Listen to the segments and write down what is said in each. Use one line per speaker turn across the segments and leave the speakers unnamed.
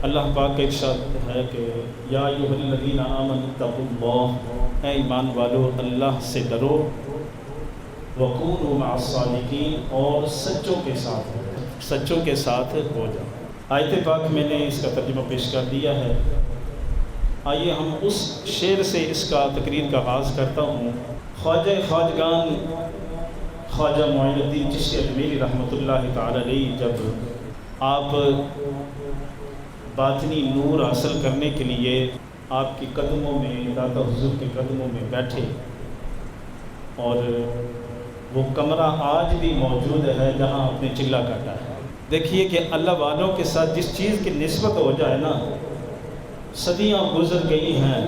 اللہ پاک کا ارشاد ہے کہ یا ایھا الذین آمنوا اتقوا اللہ، اے ایمان والو اللہ سے ڈرو، وکونوا مع الصادقین، اور سچوں کے ساتھ ہو جاؤ۔ آیت پاک میں نے اس کا ترجمہ پیش کر دیا ہے۔ آئیے ہم اس شعر سے اس کا تقریر کا آغاز کرتا ہوں۔ خواجہ خواجگان خواجہ معین الدین چشتی اجمیری رحمۃ اللہ تعالی علیہ جب آپ باطنی نور حاصل کرنے کے لیے آپ کے قدموں میں، داتا حضور کے قدموں میں بیٹھے، اور وہ کمرہ آج بھی موجود ہے جہاں آپ نے چلہ کاٹا ہے۔ دیکھیے کہ اللہ والوں کے ساتھ جس چیز کی نسبت ہو جائے نا، صدیاں گزر گئی ہیں،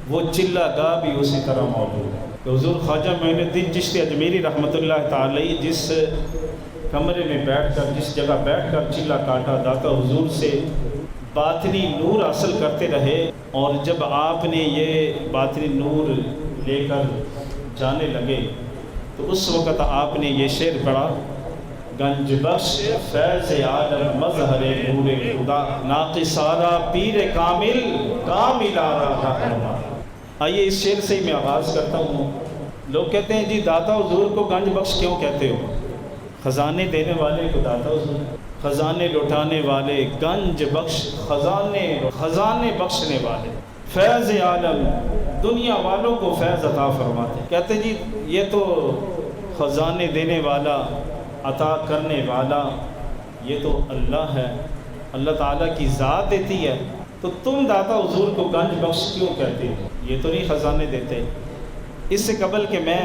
وہ چلہ گاہ بھی اسی طرح موجود ہے۔ حضور خواجہ معین الدین چشتی اجمیری رحمۃ اللہ تعالی جس کمرے میں بیٹھ کر، جس جگہ بیٹھ کر چلہ کاٹا، داتا حضور سے باطنی نور حاصل کرتے رہے، اور جب آپ نے یہ باطنی نور لے کر جانے لگے تو اس وقت آپ نے یہ شعر پڑھا، گنج بخش فیض عالم مظہر نور خدا، ناقصارا پیر کامل کامل آرا رہنما۔ آئیے اس شعر سے ہی میں آغاز کرتا ہوں۔ لوگ کہتے ہیں جی داتا حضور کو گنج بخش کیوں کہتے ہو؟ خزانے دینے والے کو داتا حضور، خزانے لٹانے والے گنج بخش، خزانے بخشنے والے، فیض عالم دنیا والوں کو فیض عطا فرماتے۔ کہتے جی یہ تو خزانے دینے والا، عطا کرنے والا یہ تو اللہ ہے، اللہ تعالیٰ کی ذات دیتی ہے، تو تم داتا حضور کو گنج بخش کیوں کہتے ہو؟ یہ تو نہیں خزانے دیتے۔ اس سے قبل کہ میں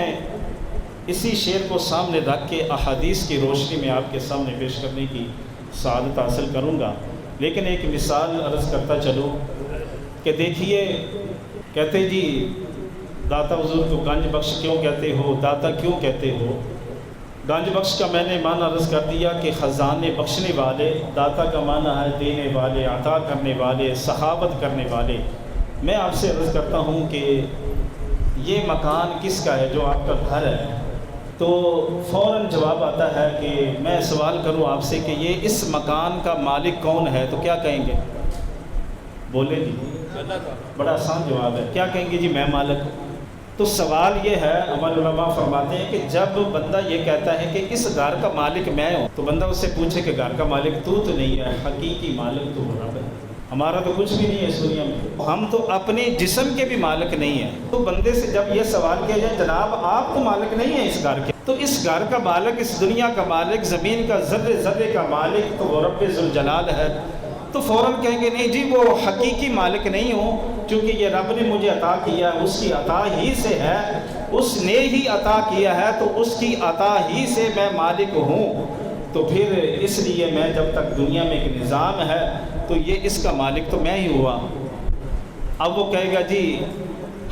اسی شعر کو سامنے رکھ کے احادیث کی روشنی میں آپ کے سامنے پیش کرنے کی سعادت حاصل کروں گا، لیکن ایک مثال عرض کرتا چلوں کہ دیکھیے، کہتے جی داتا حضور کو گنج بخش کیوں کہتے ہو، داتا کیوں کہتے ہو؟ گنج بخش کا میں نے معنی عرض کر دیا کہ خزانے بخشنے والے، داتا کا معنی ہے دینے والے، عطا کرنے والے، سخاوت کرنے والے۔ میں آپ سے عرض کرتا ہوں کہ یہ مکان کس کا ہے جو آپ کا گھر ہے؟ تو فوراً جواب آتا ہے کہ میں سوال کروں آپ سے کہ یہ اس مکان کا مالک کون ہے، تو کیا کہیں گے؟ بولے جی، بڑا آسان جواب ہے، کیا کہیں گے؟ جی میں مالک ہوں۔ تو سوال یہ ہے، ہمارے علماء فرماتے ہیں کہ جب بندہ یہ کہتا ہے کہ اس گھر کا مالک میں ہوں، تو بندہ اس سے پوچھے کہ گھر کا مالک تو نہیں ہے، حقیقی مالک تو رب ہے۔ ہمارا تو کچھ بھی نہیں ہے اس دنیا میں، ہم تو اپنے جسم کے بھی مالک نہیں ہیں۔ تو بندے سے جب یہ سوال کیا جائے جناب آپ تو مالک نہیں ہیں اس گھر کے، تو اس گھر کا مالک، اس دنیا کا مالک، زمین کا ذرے ذرے کا مالک تو وہ رب ذوالجلال ہے، تو فوراً کہیں گے نہیں جی وہ حقیقی مالک نہیں ہوں، چونکہ یہ رب نے مجھے عطا کیا ہے، اس کی عطا ہی سے ہے، اس نے ہی عطا کیا ہے، تو اس کی عطا ہی سے میں مالک ہوں۔ تو پھر اس لیے میں جب تک دنیا میں ایک نظام ہے تو یہ اس کا مالک تو میں ہی ہوا۔ اب وہ کہے گا جی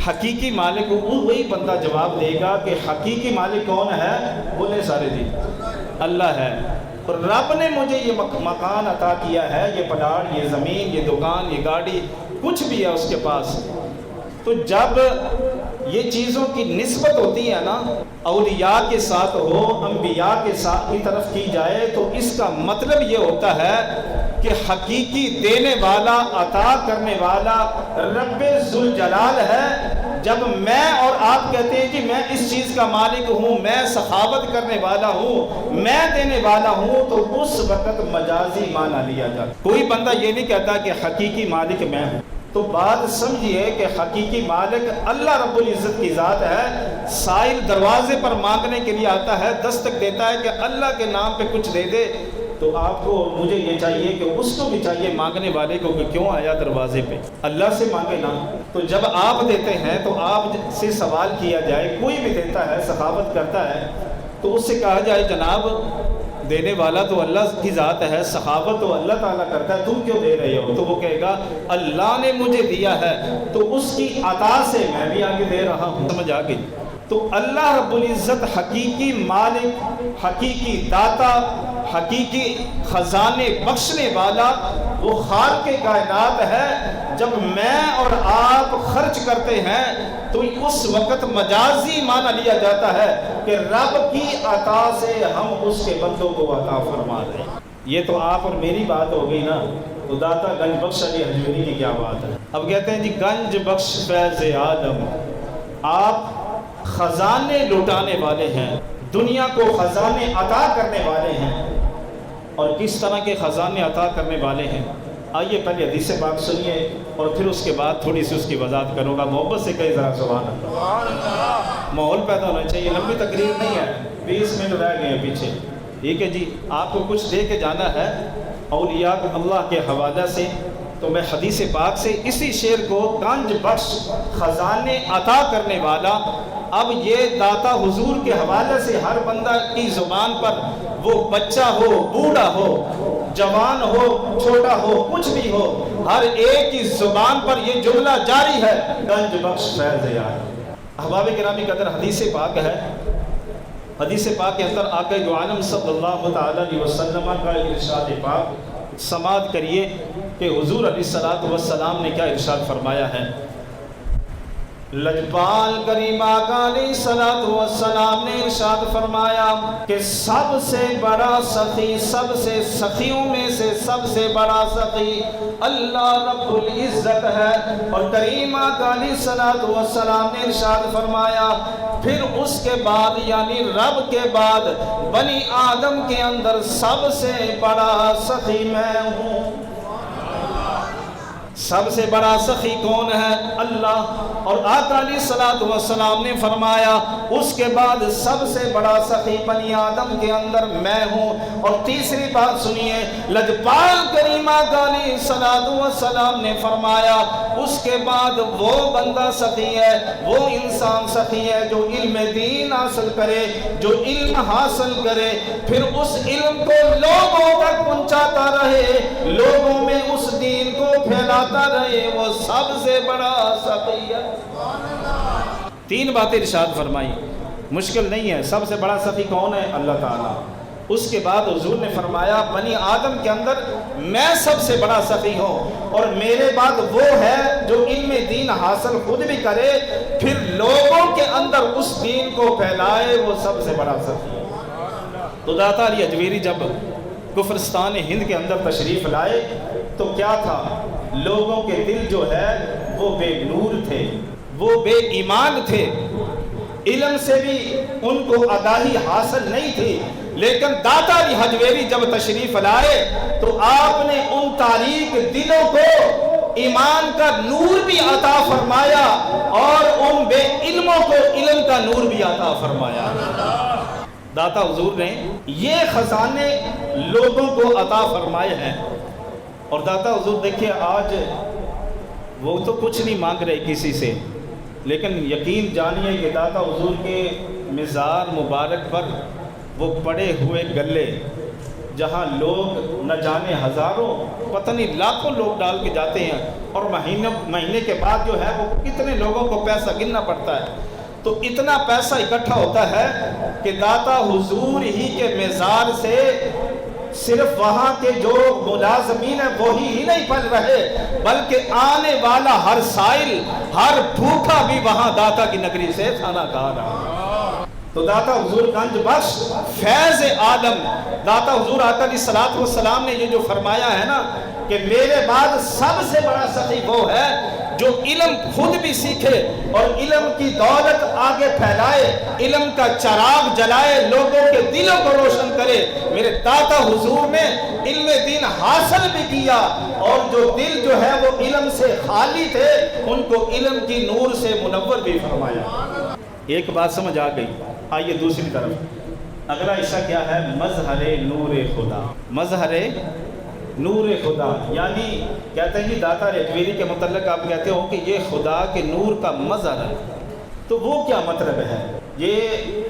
حقیقی مالک، وہی بندہ جواب دے گا کہ حقیقی مالک کون ہے؟ بولے سارے جی اللہ ہے، اور رب نے مجھے یہ مکان عطا کیا ہے، یہ پلاٹ، یہ زمین، یہ دکان، یہ گاڑی، کچھ بھی ہے اس کے پاس۔ تو جب یہ چیزوں کی نسبت ہوتی ہے نا، اولیاء کے ساتھ ہو، انبیاء کے ساتھ کی طرف کی جائے، تو اس کا مطلب یہ ہوتا ہے کہ حقیقی دینے والا، عطا کرنے والا رب ذوالجلال ہے۔ جب میں اور آپ کہتے ہیں کہ میں اس چیز کا مالک ہوں، میں سخاوت کرنے والا ہوں، میں دینے والا ہوں، تو اس وقت مجازی معنی لیا جاتا۔ کوئی بندہ یہ نہیں کہتا کہ حقیقی مالک میں ہوں۔ تو بات سمجھیے کہ حقیقی مالک اللہ رب العزت کی ذات ہے۔ سائل دروازے پر مانگنے کے لیے آتا ہے، دستک دیتا ہے کہ اللہ کے نام پہ کچھ دے دے، تو آپ کو مجھے یہ چاہیے کہ اس کو بھی چاہیے مانگنے والے کو کہ کیوں آیا دروازے پہ، اللہ سے مانگے نا۔ تو جب آپ دیتے ہیں تو آپ سے سوال کیا جائے، کوئی بھی دیتا ہے، سخاوت کرتا ہے، تو اس سے کہا جائے جناب دینے والا تو اللہ کی ذات ہے، سخاوت تو اللہ تعالیٰ کرتا ہے، تم کیوں دے رہے ہو؟ تو وہ کہے گا اللہ نے مجھے دیا ہے، تو اس کی عطا سے میں بھی آگے دے رہا ہوں۔ سمجھ آ گئی؟ تو اللہ رب العزت حقیقی مالک، حقیقی داتا، حقیقی خزانے بخشنے والا، وہ خالق کائنات ہے۔ جب میں اور آپ خرچ کرتے ہیں تو اس وقت مجازی معنی لیا جاتا ہے کہ رب کی عطا سے ہم اس کے بندوں کو عطا فرما دیں۔ یہ تو آپ اور میری بات ہو گئی نا، تو داتا گنج بخش علی حجویری کی کیا بات ہے. اب کہتے ہیں جی گنج بخش فیض آدم، آپ خزانے لٹانے والے ہیں، دنیا کو خزانے عطا کرنے والے ہیں. اور کس طرح کے خزانے عطا کرنے والے ہیں؟ آئیے پہلے حدیث پاک سنیے اور پھر اس کے بعد تھوڑی سی اس کی وضاحت کروں گا. محبت سے کہے ذرا سبحان اللہ. ماحول پیدا ہونا چاہیے، لمبی تقریر نہیں ہے، 20 منٹ رہ گئے ہیں پیچھے. ٹھیک ہے جی، آپ کو کچھ دے کے جانا ہے اولیاء اللہ کے حوالہ سے. تو میں حدیث پاک سے اسی شعر کو گنج بخش خزانے عطا کرنے والا، اب یہ داتا حضور کے حوالے سے ہر بندہ کی زبان پر، وہ بچہ ہو، بوڑھا ہو، جوان ہو، چھوٹا ہو، کچھ بھی ہو، ہر ایک کی زبان پر یہ جملہ جاری ہے، گنج بخش فیض یار. احباب گرامی قدر حدیث پاک ہے. حدیث پاک کے اندر آقا دو عالم صلی اللہ تعالی علیہ وسلم کا ارشاد پاک سماعت کریے کہ حضور علیہ السلام نے کیا ارشاد فرمایا ہے. لجپال کریم آقا علیہ السلام نے ارشاد فرمایا کہ سب سے بڑا سخی، سب سے سخیوں میں سے سب سے بڑا سخی اللہ رب العزت ہے. اور کریم آقا علیہ السلام نے ارشاد فرمایا پھر اس کے بعد یعنی رب کے بعد بنی آدم کے اندر سب سے بڑا سخی میں ہوں. سب سے بڑا سخی کون ہے؟ اللہ. اور آقا علیہ السلام نے فرمایا اس کے بعد سب سے بڑا سخی بنی آدم کے اندر میں ہوں. اور تیسری بات سنیے، لجپال کریم آقا علیہ السلام نے فرمایا اس کے بعد وہ بندہ سخی ہے، وہ انسان سخی ہے جو علم دین حاصل کرے، جو علم حاصل کرے پھر اس علم کو لوگوں تک پہنچاتا رہے، لوگوں میں اس دین کو پھیلاتا رہے، وہ سب سے بڑا سخی ہے. 3 باتیں ارشاد فرمائی، مشکل نہیں ہے. سب سے بڑا سخی کون ہے؟ اللہ تعالیٰ. اس کے بعد حضور نے فرمایا بنی آدم کے اندر میں سب سے بڑا سخی ہوں، اور میرے بعد وہ ہے جو علم دین حاصل خود بھی کرے پھر لوگوں کے اندر اس دین کو پھیلائے، وہ سب سے بڑا سخی ہے. تو داتا علی حجویری جب کفرستان ہند کے اندر تشریف لائے تو کیا تھا؟ لوگوں کے دل جو ہے وہ بے نور تھے، وہ بے ایمان تھے، علم سے بھی ان کو آگاہی حاصل نہیں تھی. لیکن داتا علی حجویری جب تشریف لائے تو آپ نے ان تاریک دلوں کو ایمان کا نور بھی عطا فرمایا اور ان بے علموں کو علم کا نور بھی عطا فرمایا. داتا حضور نے یہ خزانے لوگوں کو عطا فرمائے ہیں. اور داتا حضور دیکھیں آج وہ تو کچھ نہیں مانگ رہے کسی سے، لیکن یقین جانیے کہ داتا حضور کے مزار مبارک پر وہ پڑے ہوئے گلے جہاں لوگ نہ جانے ہزاروں پتہ نہیں لاکھوں لوگ ڈال کے جاتے ہیں، اور مہینے کے بعد جو ہے وہ کتنے لوگوں کو پیسہ گننا پڑتا ہے. تو اتنا پیسہ اکٹھا ہوتا ہے کہ داتا حضور ہی کے مزار سے صرف وہاں کے جو ملازمین ہیں وہی ہی نہیں پل رہے، بلکہ آنے والا ہر سائل، ہر بھوکا بھی وہاں داتا کی نگری سے کھانا کھا رہا. تو داتا حضور گنج بخش فیض آدم، داتا حضور آقا علیہ السلام نے یہ جو فرمایا ہے نا کہ میرے بعد سب سے بڑا سخی وہ ہے جو علم خود بھی سیکھے اور علم کی دولت آگے پھیلائے، علم کا چراغ جلائے، لوگوں کے دلوں کو روشن کرے. میرے داتا حضور نے علم دین حاصل بھی کیا، اور جو دل جو ہے وہ علم سے خالی تھے ان کو علم کی نور سے منور بھی فرمایا. ایک بات سمجھ آ گئی. آئیے دوسری طرف اگلا حصہ کیا ہے؟ مظہر نور خدا. مظہر نور خدا یعنی کہتے ہیں جی داتا حجویری کے متعلق آپ کہتے ہو کہ یہ خدا کے نور کا مظہر ہے. تو وہ کیا مطلب ہے؟ یہ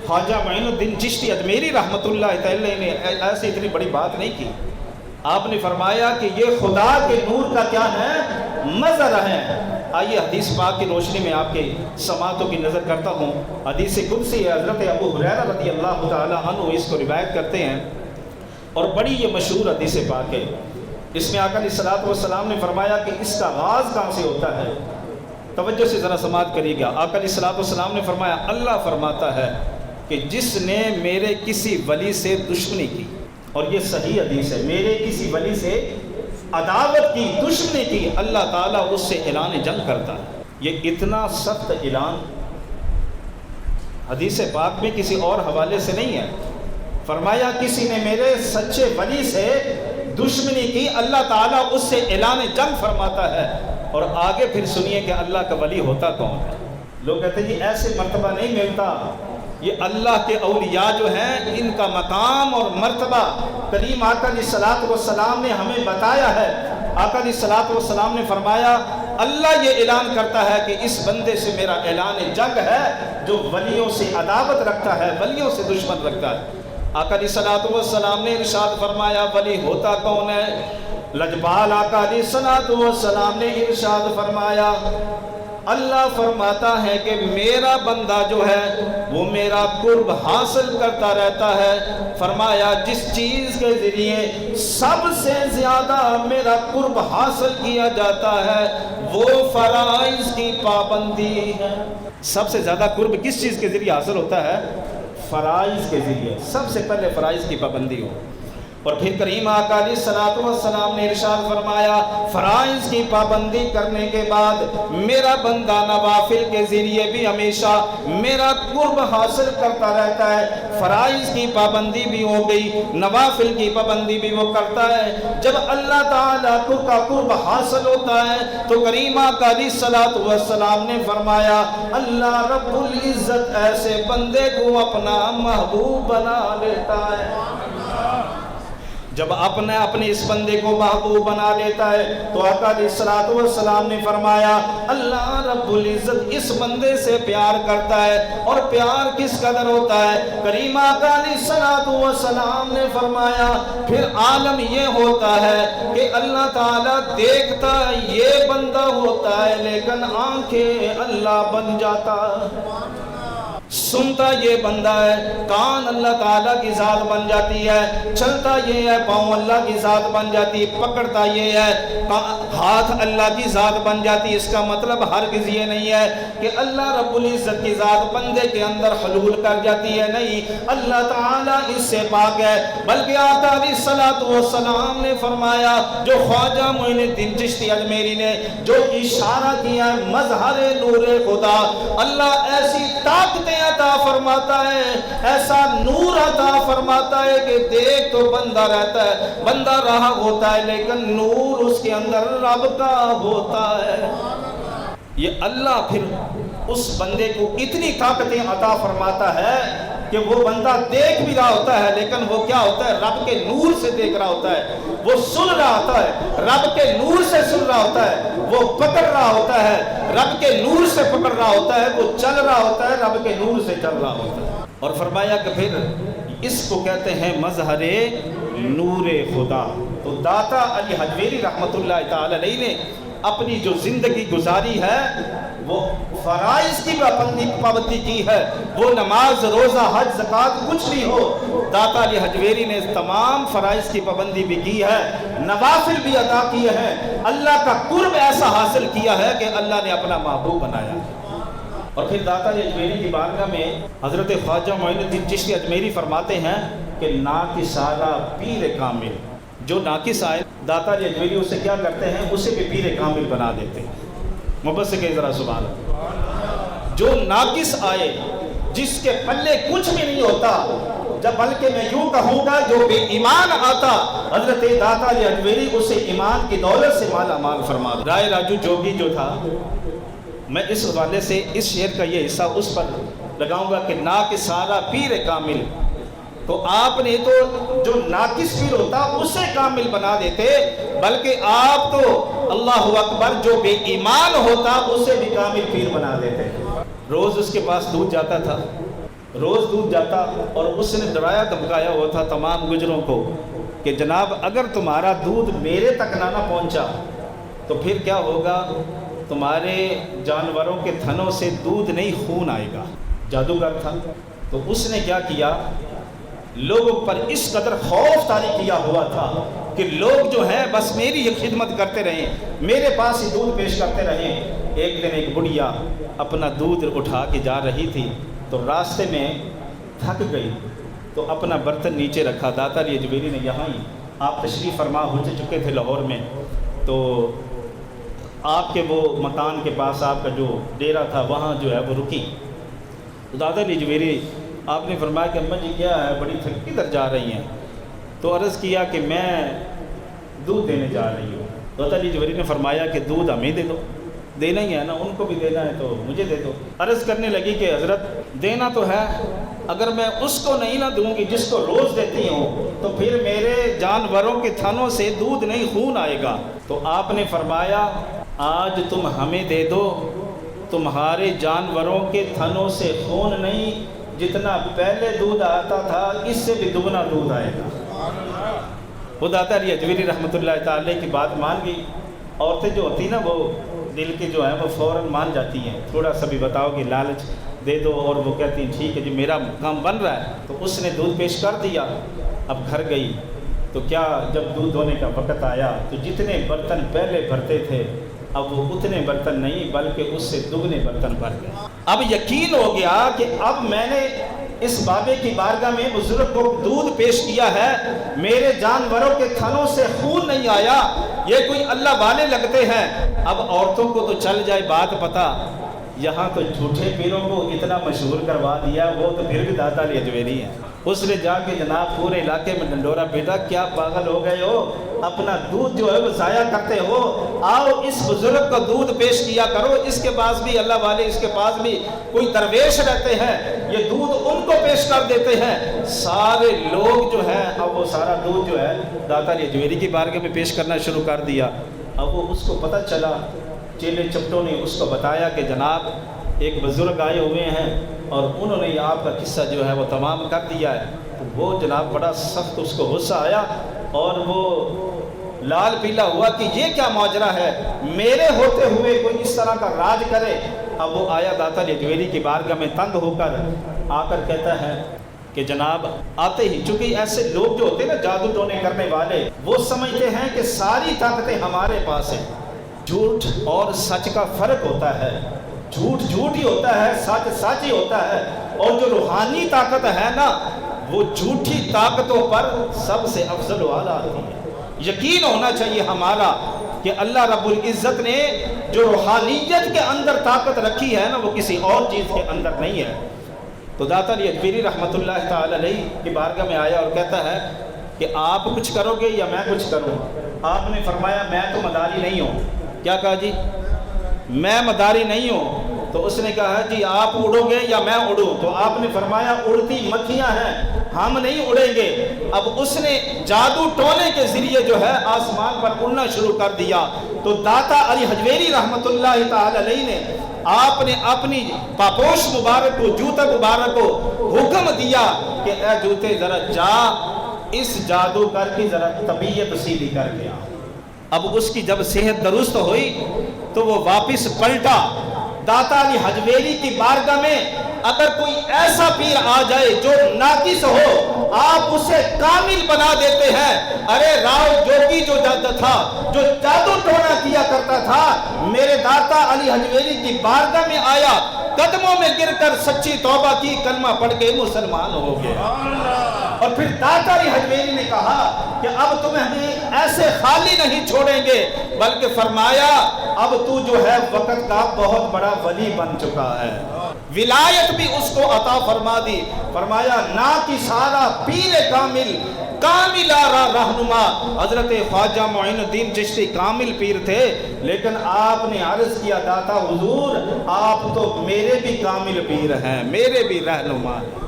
خواجہ معین الدین چشتی اجمیری رحمۃ اللہ علیہ نے ایسی اتنی بڑی بات نہیں کی. آپ نے فرمایا کہ یہ خدا کے نور کا کیا ہے؟ مظہر ہے. آئیے حدیث پاک کی روشنی میں آپ کے سماعتوں کی نظر کرتا ہوں. حدیث قدسی ہے، حضرت ابو ہریرہ رضی اللہ تعالی عنہ اس کو روایت کرتے ہیں، اور بڑی یہ مشہور حدیث پاک ہے. اس میں آقا علیہ السلام نے فرمایا کہ اس کا آغاز کہاں سے ہوتا ہے؟ توجہ سے ذرا سماعت کریے گا. آقا علیہ السلام نے فرمایا اللہ فرماتا ہے کہ جس نے میرے کسی ولی سے دشمنی کی، اور یہ صحیح حدیث ہے، میرے کسی ولی سے عداوت کی، دشمنی کی، اللہ تعالیٰ اس سے اعلان جنگ کرتا ہے۔ یہ اتنا سخت اعلان حدیث پاک میں کسی اور حوالے سے نہیں ہے۔ فرمایا کسی نے میرے سچے ولی سے دشمنی کی، اللہ تعالیٰ اس سے اعلان جنگ فرماتا ہے۔ اور آگے پھر سنیے کہ اللہ کا ولی ہوتا کون ہے۔ لوگ کہتے ہیں جی ایسے مرتبہ نہیں ملتا، یہ اللہ کے اولیاء جو ہیں ان کا مقام اور مرتبہ کریم آقا علیہ الصلوۃ والسلام نے ہمیں بتایا ہے۔ آقا علیہ الصلوۃ والسلام نے فرمایا اللہ یہ اعلان کرتا ہے کہ اس بندے سے میرا اعلان جنگ ہے جو ولیوں سے عداوت رکھتا ہے، ولیوں سے دشمن رکھتا ہے۔ آقا علیہ الصلوۃ والسلام نے ارشاد فرمایا ولی ہوتا کون ہے؟ لجپال آقا علیہ الصلوۃ والسلام نے ارشاد فرمایا اللہ فرماتا ہے کہ میرا بندہ جو ہے وہ میرا قرب حاصل کرتا رہتا ہے۔ فرمایا جس چیز کے ذریعے سب سے زیادہ میرا قرب حاصل کیا جاتا ہے وہ فرائض کی پابندی ہے۔ سب سے زیادہ قرب کس چیز کے ذریعے حاصل ہوتا ہے؟ فرائض کے ذریعے۔ سب سے پہلے فرائض کی پابندی ہو۔ اور پھر کریم آقا علیہ الصلوۃ والسلام نے ارشاد فرمایا فرائض کی پابندی کرنے کے بعد میرا بندہ نوافل کے ذریعے بھی ہمیشہ میرا قرب حاصل کرتا رہتا ہے۔ فرائض کی پابندی بھی ہو گئی، نوافل کی پابندی بھی وہ کرتا ہے۔ جب اللہ تعالیٰ کا قرب حاصل ہوتا ہے تو کریم آقا علیہ الصلوۃ والسلام نے فرمایا اللہ رب العزت ایسے بندے کو اپنا محبوب بنا لیتا ہے۔ جب اپنے اس بندے کو محبوب بنا لیتا ہے تو آقا علیہ الصلوۃ والسلام نے فرمایا اللہ رب العزت اس بندے سے پیار کرتا ہے۔ اور پیار کس قدر ہوتا ہے؟ کریم آقا علیہ الصلوۃ والسلام نے فرمایا پھر عالم یہ ہوتا ہے کہ اللہ تعالیٰ دیکھتا یہ بندہ ہوتا ہے لیکن آنکھیں اللہ بن جاتا ہے، سنتا یہ بندہ ہے، کان اللہ تعالیٰ کی ذات بن جاتی ہے، چلتا یہ ہے پاؤں اللہ کی ذات بن جاتی ہے، پکڑتا یہ ہے ہاتھ اللہ کی ذات بن جاتی ہے۔ اس کا مطلب ہرگز یہ نہیں ہے کہ اللہ رب العزت کی ذات بندے کے اندر حلول کر جاتی ہے، نہیں، اللہ تعالیٰ اس سے پاک ہے۔ بلکہ آقا علیہ الصلوۃ والسلام نے فرمایا جو خواجہ معین الدین چشتی اجمیری نے جو اشارہ کیا ہے مظہر نور خدا، اللہ ایسی طاقتیں عطا فرماتا ہے، ایسا نور عطا فرماتا ہے کہ دیکھ تو بندہ رہتا ہے، بندہ رہا ہوتا ہے لیکن نور اس کے اندر رب کا ہوتا ہے۔ یہ اللہ پھر اس بندے کو اتنی طاقتیں عطا فرماتا ہے کہ وہ بندہ دیکھ بھی رہا ہوتا ہے لیکن وہ کیا ہوتا ہے؟ رب کے نور سے دیکھ رہا ہوتا ہے، وہ سن رہا ہوتا ہے، رب کے نور سے سن رہا ہوتا ہے، وہ پکڑ رہا ہوتا ہے، رب کے نور سے پکڑ رہا ہوتا ہے، وہ چل رہا ہوتا ہے، رب کے نور سے چل رہا ہوتا ہے۔ اور فرمایا کہ پھر اس کو کہتے ہیں مظہر نور خدا۔ تو داتا علی حجویری رحمۃ اللہ تعالی علیہ نے اپنی جو زندگی گزاری ہے وہ فرائض کی پابندی کی ہے، وہ نماز روزہ حج زکوٰۃ کچھ بھی ہو، داتا علی حجویری نے تمام فرائض کی پابندی بھی کی ہے، نوافل بھی ادا کیے ہیں، اللہ کا قرب ایسا حاصل کیا ہے کہ اللہ نے اپنا محبوب بنایا۔ اور پھر داتا علی حجویری کی بارگاہ میں حضرت خواجہ معین الدین چشتی اجمیری فرماتے ہیں کہ ناقصانہ پیر کامل، جو ناقص آئے داتا علی حجویری اسے کیا کرتے ہیں؟ اسے بھی پیر کامل بنا دیتے ہیں۔ محبت سے کہیں ذرا سبحان اللہ۔ جو ناقص آئے جس کے پلے کچھ بھی نہیں ہوتا، جب بلکہ میں یوں کہوں گا جو بے ایمان آتا حضرت داتا علی حجویری اسے ایمان کی دولت سے مالا مال فرما دے۔ رائے راجو جوگی جو تھا، میں اس حوالے سے اس شعر کا یہ حصہ اس پر لگاؤں گا کہ ناقصانہ پیر کامل، تو آپ نے تو جو ناقص پیر ہوتا اسے کامل بنا دیتے، بلکہ آپ تو اللہ اکبر جو بے ایمان ہوتا اسے بھی کامل پیر بنا دیتے۔ روز اس کے پاس دودھ جاتا تھا، روز دودھ جاتا، اور اس نے ڈرایا دھمکایا ہوا تھا تمام گجروں کو کہ جناب اگر تمہارا دودھ میرے تک نہ پہنچا تو پھر کیا ہوگا؟ تمہارے جانوروں کے تھنوں سے دودھ نہیں خون آئے گا۔ جادوگر تھا، تو اس نے کیا کیا؟ لوگوں پر اس قدر خوف طاری کیا ہوا تھا کہ لوگ جو ہیں بس میری یہ خدمت کرتے رہیں، میرے پاس ہی دودھ پیش کرتے رہیں۔ ایک دن ایک بڑھیا اپنا دودھ اٹھا کے جا رہی تھی تو راستے میں تھک گئی تو اپنا برتن نیچے رکھا، داتا علی حجویری نے یہاں ہی آپ تشریف فرما ہو چکے تھے لاہور میں، تو آپ کے وہ مکان کے پاس آپ کا جو ڈیرا تھا وہاں جو ہے وہ رکی۔ تو دادا علی جویری آپ نے فرمایا کہ اماں جی کیا ہے، بڑی تھک کدھر جا رہی ہیں؟ تو عرض کیا کہ میں دودھ دینے جا رہی ہوں۔ دادا علی جویری نے فرمایا کہ دودھ ہمیں دے دو، دینا ہی ہے نا، ان کو بھی دینا ہے تو مجھے دے دو۔ عرض کرنے لگی کہ حضرت دینا تو ہے، اگر میں اس کو نہیں نہ دوں گی جس کو روز دیتی ہوں تو پھر میرے جانوروں کے تھنوں سے دودھ نہیں خون آئے گا۔ تو آپ نے فرمایا آج تم ہمیں دے دو، تمہارے جانوروں کے تھنوں سے خون نہیں، جتنا پہلے دودھ آتا تھا اس سے بھی دگنا دودھ آئے گا۔ وہ دادا علی حجویری رحمۃ اللہ تعالی کی بات مان گئی۔ عورتیں جو ہوتی نا وہ دل کے جو ہیں وہ فوراً مان جاتی ہیں، تھوڑا سا بھی بتاؤ کہ لالچ دے دو اور وہ کہتی ہیں ٹھیک ہے جی میرا کام بن رہا ہے۔ تو اس نے دودھ پیش کر دیا، اب گھر گئی تو کیا جب دودھ دھونے کا وقت آیا تو جتنے برتن پہلے بھرتے تھے اب وہ اتنے برتن نہیں بلکہ اس سے دگنے برتن بھر گئے۔ اب یقین ہو گیا کہ اب میں نے اس بابے کی بارگاہ میں بزرگ کو دودھ پیش کیا ہے، میرے جانوروں کے تھنوں سے خون نہیں آیا، یہ کوئی اللہ والے لگتے ہیں۔ اب عورتوں کو تو چل جائے بات پتہ، یہاں تو جھوٹے پیروں کو اتنا مشہور کروا دیا، وہ تو پھر بھی دادا علی حجویری ہیں۔ اس نے جا کے جناب پورے علاقے میں ڈنڈورا پیٹا، کیا پاگل ہو گئے ہو، اپنا دودھ جو ہے وہ ضائع کرتے ہو، آؤ اس بزرگ کو دودھ پیش کیا کرو، اس کے پاس بھی اللہ والے، اس کے پاس بھی کوئی درویش رہتے ہیں، یہ دودھ ان کو پیش کر دیتے ہیں۔ سارے لوگ جو ہے اب وہ سارا دودھ جو ہے دادا علی حجویری کی بارگاہ میں پیش کرنا شروع کر دیا۔ اب وہ اس کو پتہ چلا، چیلے چپٹوں نے اس کو بتایا کہ جناب ایک بزرگ آئے ہوئے ہیں اور انہوں نے آپ کا قصہ جو ہے وہ تمام کر دیا ہے۔ تو وہ جناب بڑا سخت اس کو غصہ آیا اور وہ لال پیلا ہوا کہ یہ کیا ماجرا ہے، میرے ہوتے ہوئے کوئی اس طرح کا راج کرے۔ اب وہ آیا داتا علی حجویری کی بارگاہ میں تنگ ہو کر آ کر کہتا ہے کہ جناب آتے ہی، چونکہ ایسے لوگ جو ہوتے ہیں نا جادو ٹونے کرنے والے، وہ سمجھتے ہیں کہ ساری طاقتیں ہمارے پاس ہیں۔ جھوٹ اور سچ کا فرق ہوتا ہے، جھوٹ جھوٹ ہی ہوتا ہے، سچ سچ ہی ہوتا ہے، اور جو روحانی طاقت ہے نا وہ جھوٹی طاقتوں پر سب سے افضل و اعلیٰ آتی ہے۔ یقین ہونا چاہیے ہمارا کہ اللہ رب العزت نے جو روحانیت کے اندر طاقت رکھی ہے نا وہ کسی اور چیز کے اندر نہیں ہے۔ تو داتا علی حجویری رحمۃ اللہ تعالی علیہ کی بارگاہ میں آیا اور کہتا ہے کہ آپ کچھ کرو گے یا میں کچھ کروں؟ آپ نے فرمایا میں تو مداری نہیں ہوں۔ کیا کہا جی؟ میں مداری نہیں ہوں۔ تو اس نے کہا جی آپ اڑو گے یا میں اڑوں؟ تو آپ نے فرمایا اڑتی مکھیاں ہیں، ہم نہیں اڑیں گے۔ اب اس نے جادو ٹونے کے ذریعے جو ہے آسمان پر اڑنا شروع کر دیا۔ تو داتا علی حجویری رحمۃ اللہ تعالی علیہ نے آپ نے اپنی پاپوش مبارک کو، جوتا مبارک کو حکم دیا کہ اے جوتے ذرا جا اس جادوگر کی ذرا طبیعت سیدھی کر گیا۔ اب اس کی جب صحت درست ہوئی تو وہ واپس پلٹا۔ داتا علی حجویری کی بارگاہ میں اگر کوئی ایسا پیر آ جائے جو ناقص ہو آپ اسے کامل بنا دیتے ہیں۔ ارے راؤ جوگی جو تھا، جو جادو ٹونا کیا کرتا تھا، میرے داتا علی حجویری کی بارگاہ میں آیا، قدموں میں گر کر سچی توبہ کی، کلمہ پڑھ کے مسلمان ہو گیا۔ اور پھر داتا علی حجویری نے کہا کہ اب تمہیں ایسے خالی نہیں چھوڑیں گے، بلکہ فرمایا اب تو جو ہے وقت کا بہت بڑا ولی بن چکا ہے۔ ولایت بھی اس کو عطا فرما دی۔ فرمایا نا کی سارا پیر کامل، کامل آرا رہنما حضرت خواجہ معین الدین چشتی کامل پیر تھے، لیکن آپ نے عرض کیا داتا حضور آپ تو میرے بھی کامل پیر ہیں، میرے بھی رہنما ہیں۔